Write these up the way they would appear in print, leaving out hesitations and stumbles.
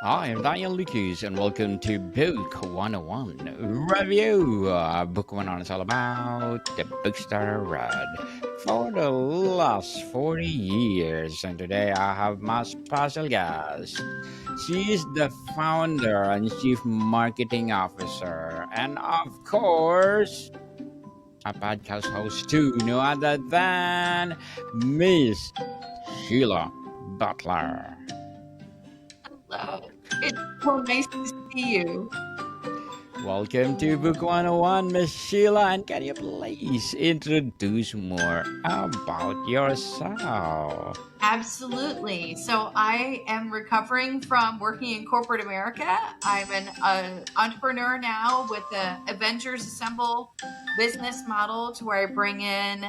Hi, I'm Daniel Lucas, and welcome to Book 101 Review. Book 101 is all about the bookstore read for the last 40 years. And today I have my special guest. She is the founder and chief marketing officer, and of course, a podcast host too, no other than Miss Sheila Butler. Hello. It's so nice to see you. Welcome to Book 101, Miss Sheila, and can you please introduce more about yourself? Absolutely. So I am recovering from working in corporate America. I'm an entrepreneur now with the Avengers Assemble business model to where I bring in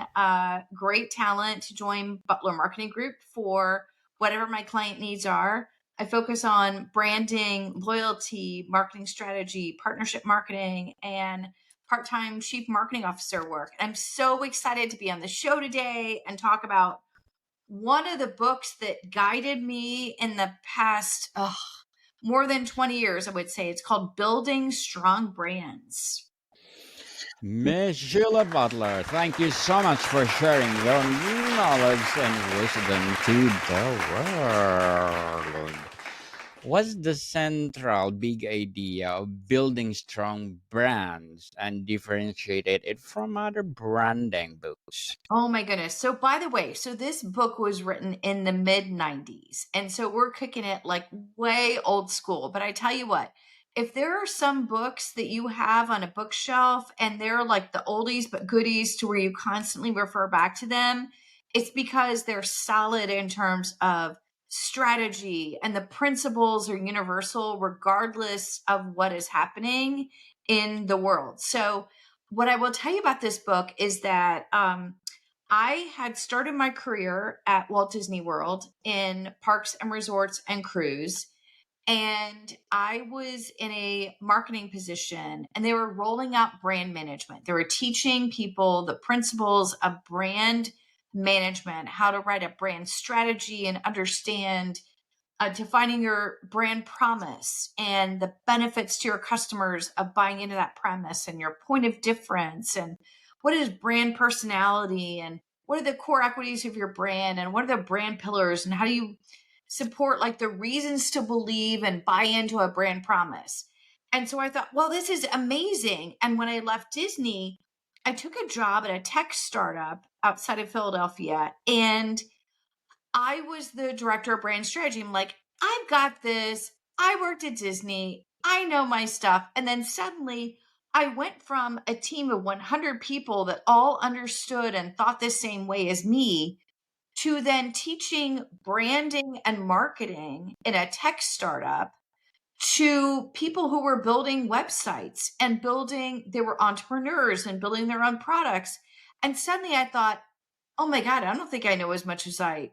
great talent to join Butler Marketing Group for whatever my client needs are. I focus on branding, loyalty, marketing strategy, partnership marketing, and part-time chief marketing officer work. I'm so excited to be on the show today and talk about one of the books that guided me in the past more than 20 years, I would say. It's called Building Strong Brands. Miss Sheila Butler, thank you so much for sharing your knowledge and wisdom to the world. What's the central big idea of building strong brands and differentiated it from other branding books? Oh my goodness. So, by the way, this book was written in the mid 90s. And so we're kicking it like way old school. But I tell you what, if there are some books that you have on a bookshelf and they're like the oldies but goodies to where you constantly refer back to them, it's because they're solid in terms of strategy and the principles are universal regardless of what is happening in the world. So, what I will tell you about this book is that I had started my career at Walt Disney World in parks and resorts and cruise. And I was in a marketing position and they were rolling out brand management. They were teaching people the principles of brand management, how to write a brand strategy and understand defining your brand promise and the benefits to your customers of buying into that premise and your point of difference and what is brand personality and what are the core equities of your brand and what are the brand pillars and how do you support like the reasons to believe and buy into a brand promise. And so I thought, well, this is amazing. And when I left Disney, I took a job at a tech startup outside of Philadelphia and I was the director of brand strategy. I'm like, I've got this. I worked at Disney. I know my stuff. And then suddenly I went from a team of 100 people that all understood and thought the same way as me to then teaching branding and marketing in a tech startup to people who were building websites and they were entrepreneurs and building their own products. And suddenly I thought, oh my God, I don't think I know as much as I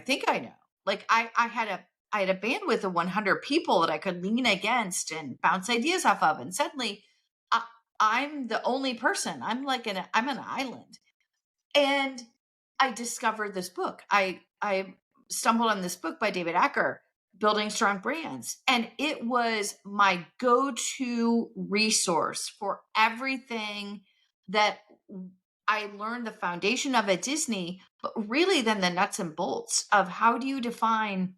think I know. Like I had a bandwidth of 100 people that I could lean against and bounce ideas off of. And suddenly I, I'm the only person. I'm an island. And I discovered this book. I stumbled on this book by David Acker, Building Strong Brands, and it was my go-to resource for everything that I learned the foundation of at Disney, but really then the nuts and bolts of how do you define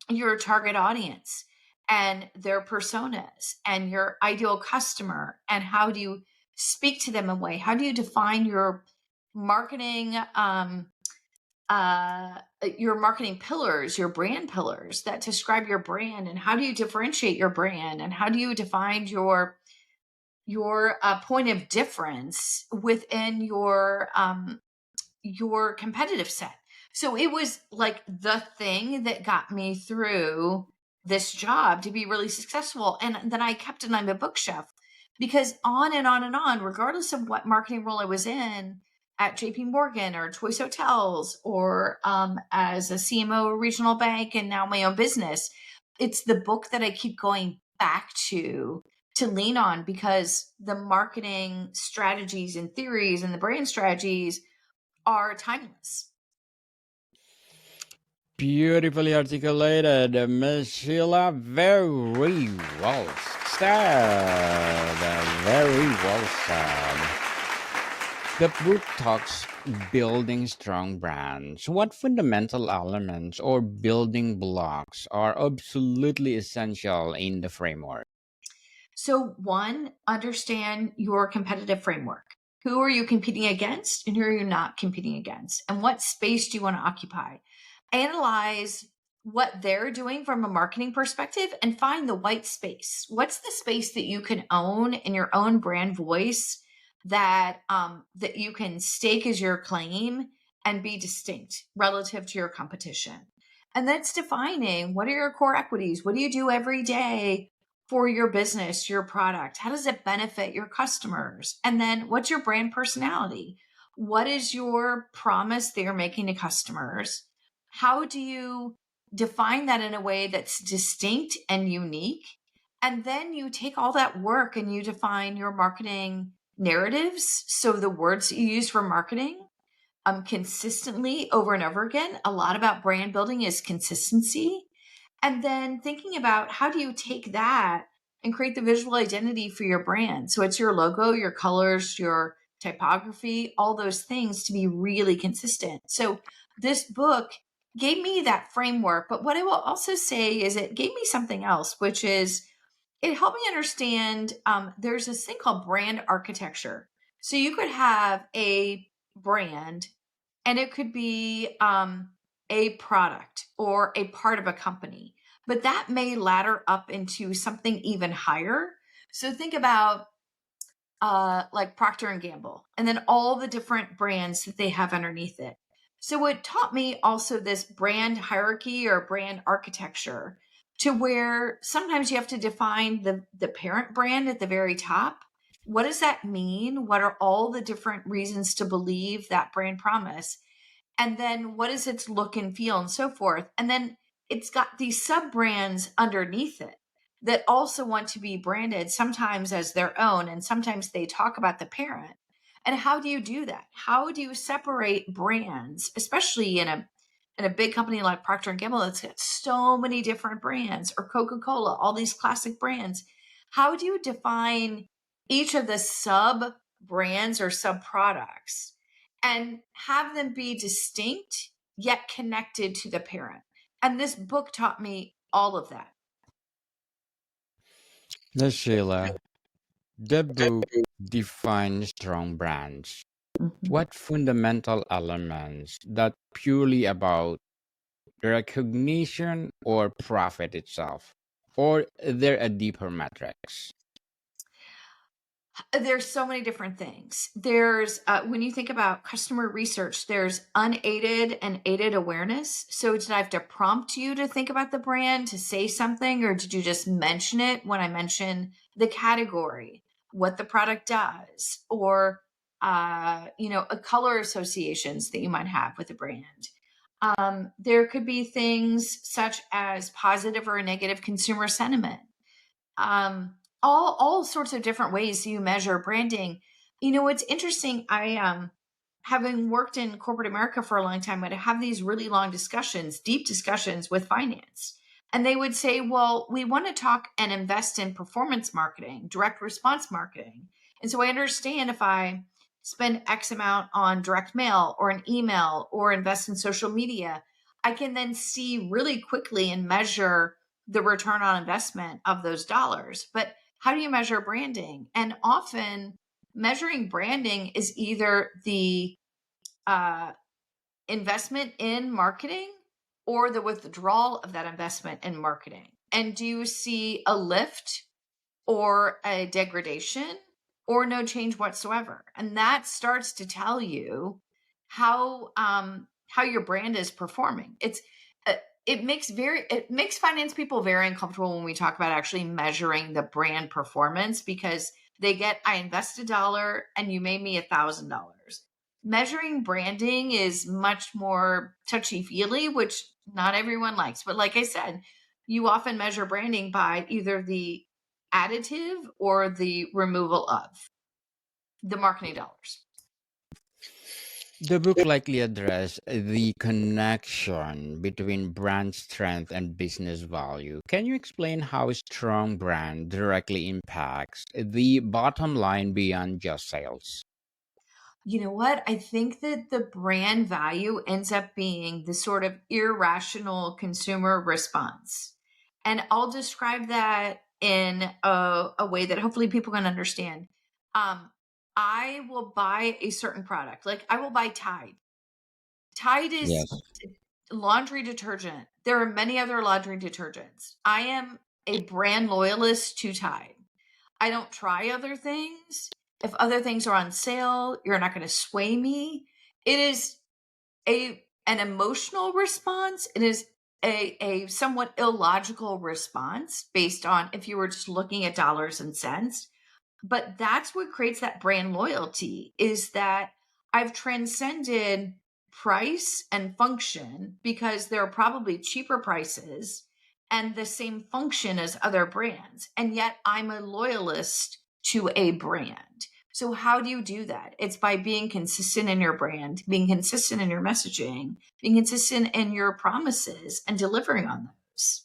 your target audience and their personas and your ideal customer and how do you speak to them in a way? How do you define marketing your marketing pillars, your brand pillars that describe your brand, and how do you differentiate your brand, and how do you define your point of difference within your competitive set. So it was like the thing that got me through this job to be really successful. And then I kept it on my bookshelf because on and on and on, regardless of what marketing role I was in at JPMorgan or Choice Hotels or as a CMO of a regional bank and now my own business, it's the book that I keep going back to lean on because the marketing strategies and theories and the brand strategies are timeless. Beautifully articulated, Miss Sheila. Very well said. Very well said. The book talks building strong brands. What fundamental elements or building blocks are absolutely essential in the framework? So, one, understand your competitive framework. Who are you competing against and who are you not competing against? And what space do you want to occupy? Analyze what they're doing from a marketing perspective and find the white space. What's the space that you can own in your own brand voice that you can stake as your claim and be distinct relative to your competition? And that's defining what are your core equities? What do you do every day for your business, your product? How does it benefit your customers? And then what's your brand personality? What is your promise that you're making to customers? How do you define that in a way that's distinct and unique? And then you take all that work and you define your marketing narratives. So the words that you use for marketing consistently over and over again. A lot about brand building is consistency. And then thinking about how do you take that and create the visual identity for your brand? So it's your logo, your colors, your typography, all those things to be really consistent. So this book gave me that framework. But what I will also say is it gave me something else, which is it helped me understand there's this thing called brand architecture. So you could have a brand and it could be a product or a part of a company, but that may ladder up into something even higher. So think about like Procter and Gamble, and then all the different brands that they have underneath it. So it taught me also this brand hierarchy or brand architecture to where sometimes you have to define the parent brand at the very top. What does that mean? What are all the different reasons to believe that brand promise? And then what is its look and feel and so forth? And then it's got these sub brands underneath it that also want to be branded sometimes as their own, and sometimes they talk about the parent. And how do you do that? How do you separate brands, especially in a big company like Procter and Gamble that's got so many different brands, or Coca-Cola, all these classic brands? How do you define each of the sub brands or sub products and have them be distinct yet connected to the parent? And this book taught me all of that. Miss Sheila, the book defines strong brands. Mhm. What fundamental elements that purely about recognition or profit itself? Or there a deeper metrics? There's so many different things. There's when you think about customer research, there's unaided and aided awareness. So did I have to prompt you to think about the brand, to say something, or did you just mention it when I mention the category, what the product does, or a color associations that you might have with a brand? There could be things such as positive or negative consumer sentiment, all sorts of different ways you measure branding. It's interesting. I having worked in corporate America for a long time, I'd have these really long discussions, deep discussions with finance. And they would say, well, we want to talk and invest in performance marketing, direct response marketing. And so I understand if I spend X amount on direct mail or an email or invest in social media, I can then see really quickly and measure the return on investment of those dollars. But how do you measure branding? And often measuring branding is either the uh, investment in marketing or the withdrawal of that investment in marketing. And do you see a lift or a degradation or no change whatsoever? And that starts to tell you how your brand is performing. Uh, it makes finance people very uncomfortable when we talk about actually measuring the brand performance, because they get, I invest $1 and you made me $1,000. Measuring branding is much more touchy feely, which not everyone likes. But like I said, you often measure branding by either the additive or the removal of the marketing dollars. The book likely addressed the connection between brand strength and business value. Can you explain how a strong brand directly impacts the bottom line beyond just sales? You know what? I think that the brand value ends up being the sort of irrational consumer response. And I'll describe that in a way that hopefully people can understand. Um, I will buy a certain product, like I will buy Tide. Tide is Yes. laundry detergent. There are many other laundry detergents. I am a brand loyalist to Tide. I don't try other things. If other things are on sale, you're not going to sway me. It is an emotional response. It is a somewhat illogical response based on if you were just looking at dollars and cents. But that's what creates that brand loyalty is that I've transcended price and function because there are probably cheaper prices and the same function as other brands. And yet I'm a loyalist to a brand. So how do you do that? It's by being consistent in your brand, being consistent in your messaging, being consistent in your promises and delivering on those.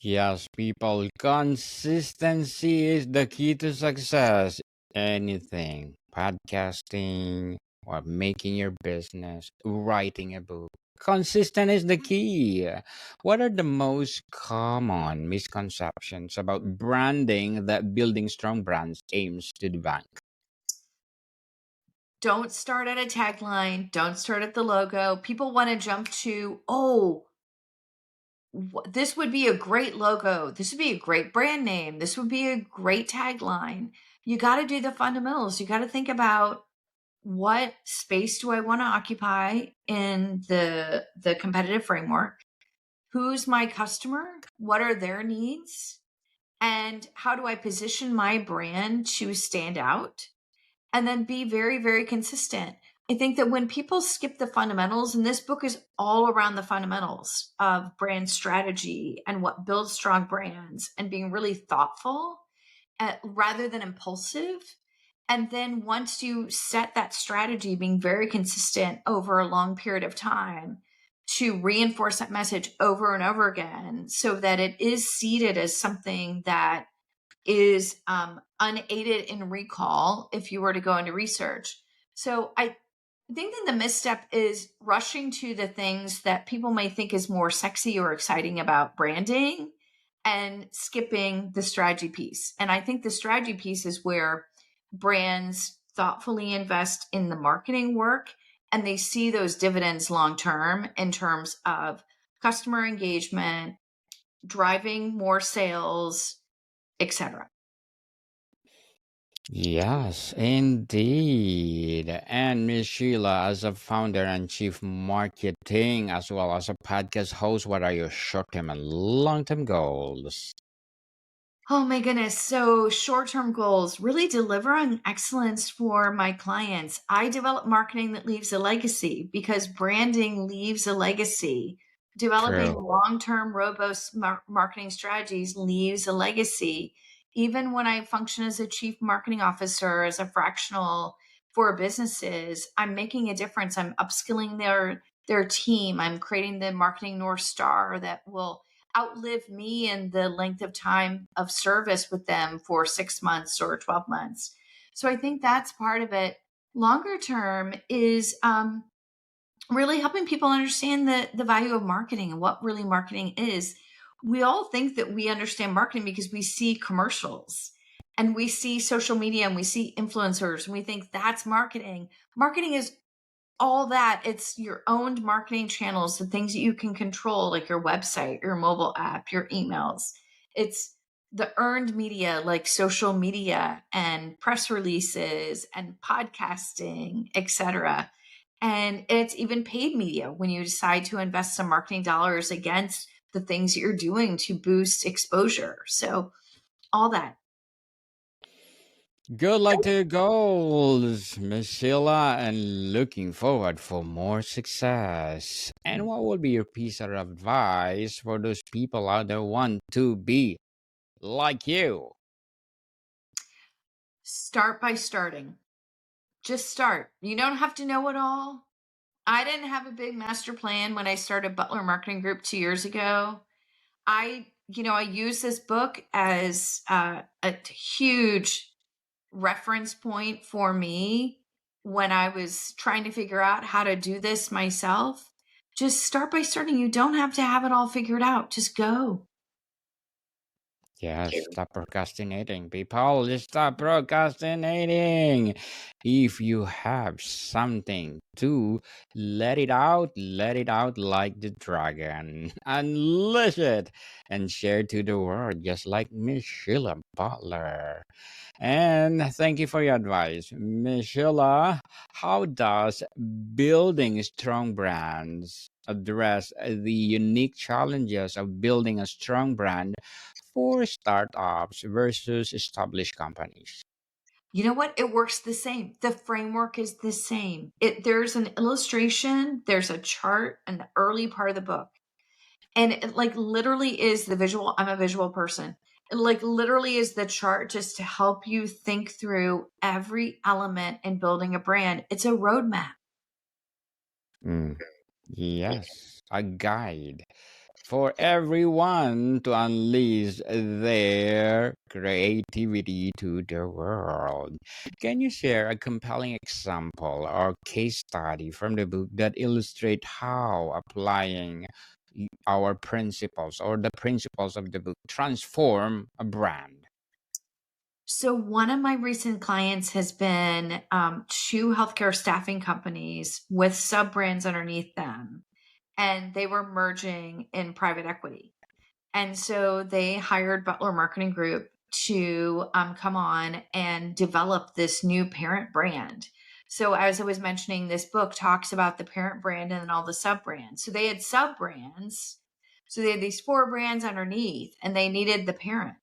Yes, people, consistency is the key to success. Anything, podcasting, or making your business, writing a book. Consistent is the key. What are the most common misconceptions about branding that building strong brands aims to debunk? Don't start at a tagline. Don't start at the logo. People want to jump to, oh, this would be a great logo. This would be a great brand name. This would be a great tagline. You got to do the fundamentals. You got to think about what space do I want to occupy in the competitive framework? Who's my customer? What are their needs? And how do I position my brand to stand out? And then be very, very consistent. I think that when people skip the fundamentals, and this book is all around the fundamentals of brand strategy and what builds strong brands and being really thoughtful rather than impulsive. And then once you set that strategy, being very consistent over a long period of time to reinforce that message over and over again so that it is seeded as something that is unaided in recall if you were to go into research. So I think that the misstep is rushing to the things that people may think is more sexy or exciting about branding and skipping the strategy piece. And I think the strategy piece is where brands thoughtfully invest in the marketing work and they see those dividends long term in terms of customer engagement, driving more sales, etc. Yes, indeed. And Miss Sheila, as a founder and chief marketing, as well as a podcast host, what are your short term and long term goals? Oh my goodness. So, short term goals really deliver on excellence for my clients. I develop marketing that leaves a legacy because branding leaves a legacy. Developing True. long term, robust marketing strategies leaves a legacy. Even when I function as a chief marketing officer, as a fractional for businesses, I'm making a difference. I'm upskilling their team. I'm creating the marketing North Star that will outlive me in the length of time of service with them for 6 months or 12 months. So I think that's part of it. Longer term is really helping people understand the value of marketing and what really marketing is. We all think that we understand marketing because we see commercials and we see social media and we see influencers and we think that's marketing. Marketing is all that. It's your owned marketing channels, the things that you can control, like your website, your mobile app, your emails. It's the earned media, like social media and press releases and podcasting, etc. And it's even paid media when you decide to invest some marketing dollars against the things that you're doing to boost exposure. So all that. Good luck to your goals, Miss Sheila, and looking forward for more success. And what would be your piece of advice for those people out there want to be like you? Start by starting. Just start. You don't have to know it all. I didn't have a big master plan when I started Butler Marketing Group 2 years ago. I use this book as a huge reference point for me when I was trying to figure out how to do this myself. Just start by starting. You don't have to have it all figured out. Just go. Yes, stop procrastinating, people. Just stop procrastinating. If you have something to let it out like the dragon. Unleash it and share to the world, just like Miss Sheila Butler. And thank you for your advice, Miss Sheila. How does building strong brands address the unique challenges of building a strong brand for startups versus established companies? You know what? It works the same. The framework is the same. There's an illustration, there's a chart in the early part of the book. And it like literally is the visual. I'm a visual person. It like literally is the chart just to help you think through every element in building a brand. It's a roadmap. Mm, yes, a guide for everyone to unleash their creativity to the world. Can you share a compelling example or case study from the book that illustrate how applying our principles or the principles of the book transform a brand? So one of my recent clients has been two healthcare staffing companies with sub brands underneath them, and they were merging in private equity. And so they hired Butler Marketing Group to come on and develop this new parent brand. So, as I was mentioning, this book talks about the parent brand and then all the sub brands. So, they had sub brands. So, they had these four brands underneath, and they needed the parent.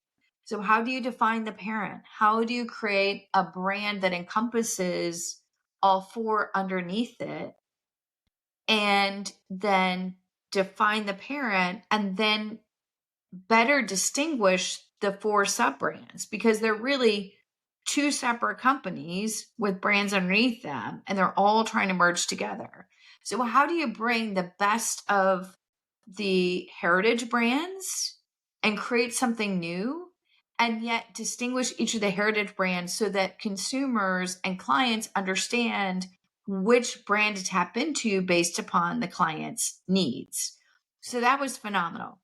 So, how do you define the parent? How do you create a brand that encompasses all four underneath it? And then define the parent and then better distinguish the four sub brands because they're really two separate companies with brands underneath them and they're all trying to merge together. So, how do you bring the best of the heritage brands and create something new and yet distinguish each of the heritage brands so that consumers and clients understand which brand to tap into based upon the client's needs? So, that was phenomenal.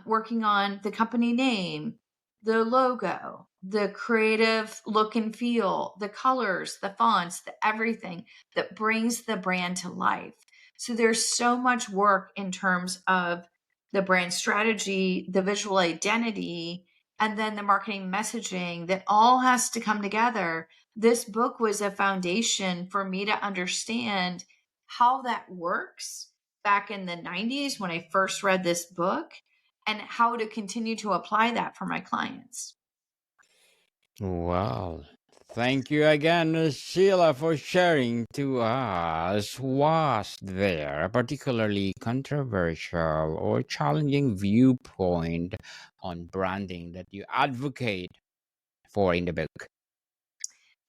Working on the company name, the logo, the creative look and feel, the colors, the fonts, the everything that brings the brand to life. So there's so much work in terms of the brand strategy, the visual identity, and then the marketing messaging that all has to come together. This book was a foundation for me to understand how that works back in the 90s when I first read this book and how to continue to apply that for my clients. Well, thank you again, Miss Sheila, for sharing to us. Was there a particularly controversial or challenging viewpoint on branding that you advocate for in the book?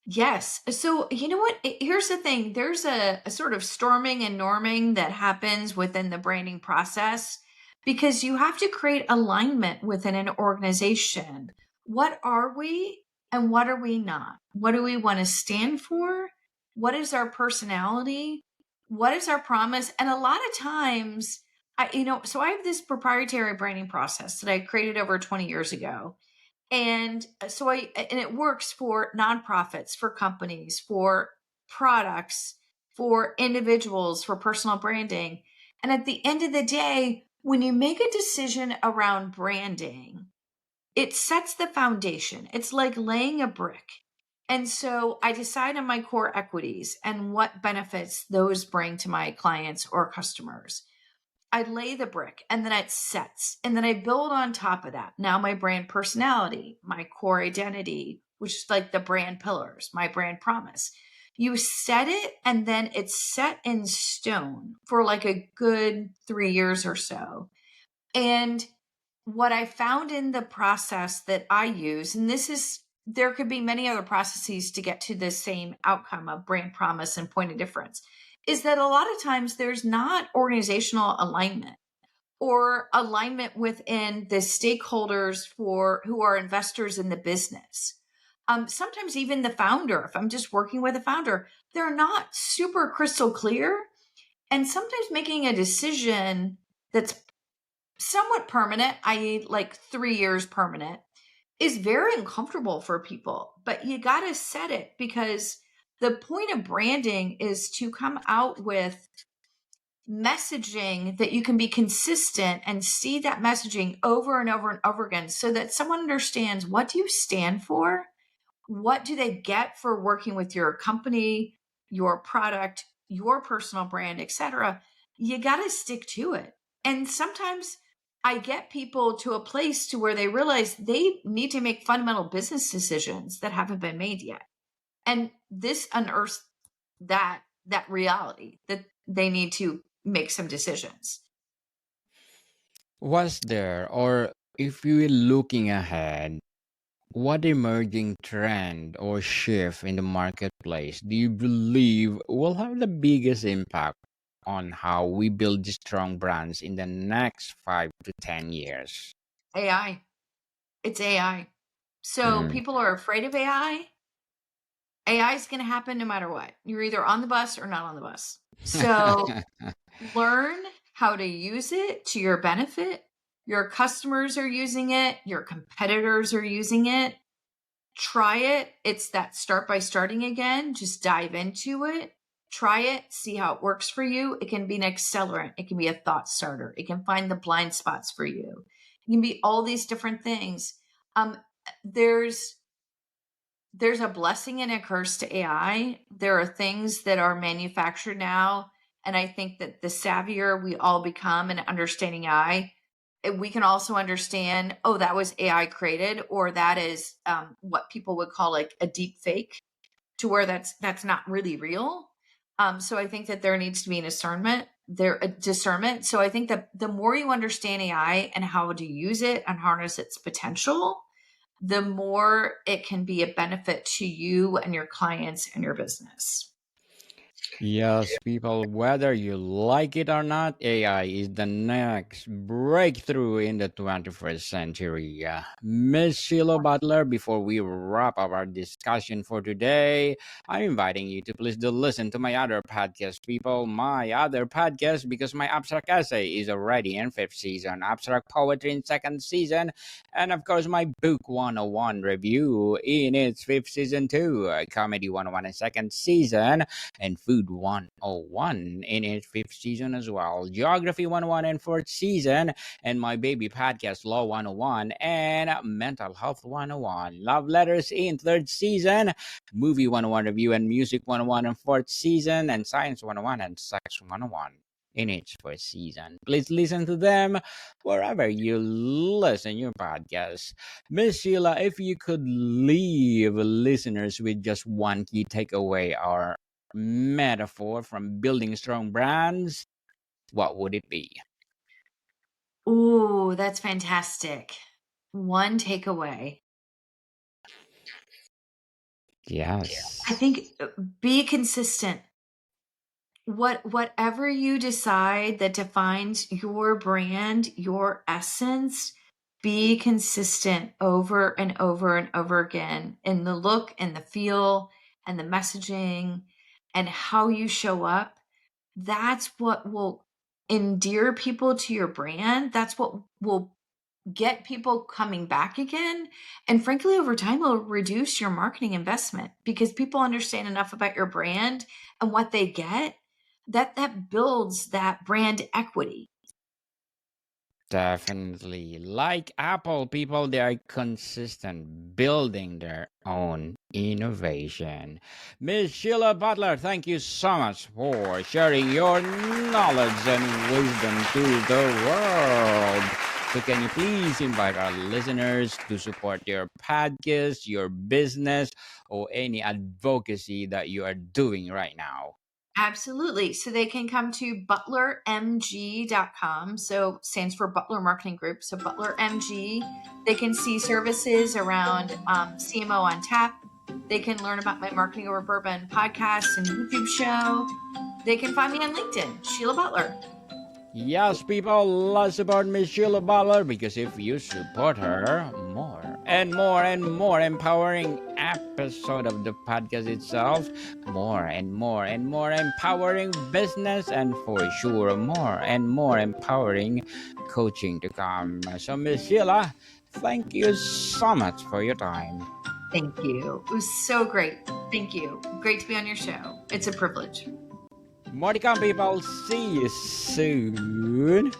Yes. So, you know what? Here's the thing there's a sort of storming and norming that happens within the branding process because you have to create alignment within an organization. What are we and what are we not? What do we want to stand for? What is our personality? What is our promise? And a lot of times, so I have this proprietary branding process that I created over 20 years ago and it works for nonprofits, for companies, for products, for individuals, for personal branding. And at the end of the day, when you make a decision around branding, it sets the foundation. It's like laying a brick. And so I decide on my core equities and what benefits those bring to my clients or customers. I lay the brick and then it sets. And then I build on top of that. Now, my brand personality, my core identity, which is like the brand pillars, my brand promise. You set it and then it's set in stone for like a good 3 years or so. And what I found in the process that I use, and this is there could be many other processes to get to the same outcome of brand promise and point of difference, is that a lot of times there's not organizational alignment or alignment within the stakeholders for who are investors in the business. Sometimes even the founder, if I'm just working with a founder, they're not super crystal clear. And sometimes making a decision that's somewhat permanent, i.e., like 3 years permanent, is very uncomfortable for people. But you got to set it, because the point of branding is to come out with messaging that you can be consistent and see that messaging over and over and over again, so that someone understands, what do you stand for? What do they get for working with your company, your product, your personal brand, etc.? You got to stick to it. And sometimes I get people to a place to where they realize they need to make fundamental business decisions that haven't been made yet. And this unearths that reality that they need to make some decisions. Was there, or if you were looking ahead, what emerging trend or shift in the marketplace do you believe will have the biggest impact on how we build strong brands in the next 5 to 10 years? AI. It's AI. So Mm. people are afraid of AI. AI is going to happen no matter what. You're either on the bus or not on the bus. So learn how to use it to your benefit. Your customers are using it, your competitors are using it. Try it. It's that start by starting again. Just dive into it. Try it, see how it works for you. It can be an accelerant, it can be a thought starter, it can find the blind spots for you. It can be all these different things. Um, there's there's a blessing and a curse to AI. There are things that are manufactured now, and I think that the savvier we all become in understanding AI, we can also understand, oh, that was AI created, or that is what people would call like a deep fake, to where that's not really real. So I think that there needs to be an discernment. So I think that the more you understand AI and how to use it and harness its potential, the more it can be a benefit to you and your clients and your business. Yes, people, whether you like it or not, AI is the next breakthrough in the 21st century. Miss Sheila Butler, before we wrap up our discussion for today, I'm inviting you to please do listen to my other podcast, people. My other podcast, because my abstract essay is already in 5th season, abstract poetry in 2nd season, and of course, my book 101 review in its 5th season too, comedy 101 in 2nd season, and Food 101 in its 5th season as well, Geography 101 in 4th season, and my baby podcast Law 101 and Mental Health 101, Love Letters in 3rd season, Movie 101 Review and Music 101 in 4th season, and Science 101 and Sex 101 in its 1st season. Please listen to them wherever you listen your podcast. Miss Sheila, if you could leave listeners with just one key takeaway or metaphor from building strong brands, what would it be? Ooh, that's fantastic. One takeaway. I Yes. think be consistent. Whatever you decide that defines your brand, your essence, be consistent over and over and over again in the look and the feel and the messaging and how you show up. That's what will endear people to your brand. That's what will get people coming back again. And frankly, over time, it'll reduce your marketing investment, because people understand enough about your brand and what they get, that builds that brand equity. Definitely. Like Apple, people, they are consistent building their own innovation. Miss Sheila Butler, thank you so much for sharing your knowledge and wisdom to the world. So, can you please invite our listeners to support your podcast, your business, or any advocacy that you are doing right now? Absolutely. So they can come to butlermg.com. So stands for Butler Marketing Group. So Butler MG. They can see services around CMO on Tap. They can learn about my Marketing Over Bourbon podcast and YouTube show. They can find me on LinkedIn, Sheila Butler. Yes, people, let's support Miss Sheila Butler, because if you support her, more and more and more empowering episode of the podcast itself, more and more and more empowering business, and for sure more and more empowering coaching to come. So Miss Sheila, thank you so much for your time. Thank you. It was so great. Thank you. Great to be on your show. It's a privilege. More to come, people. See you soon.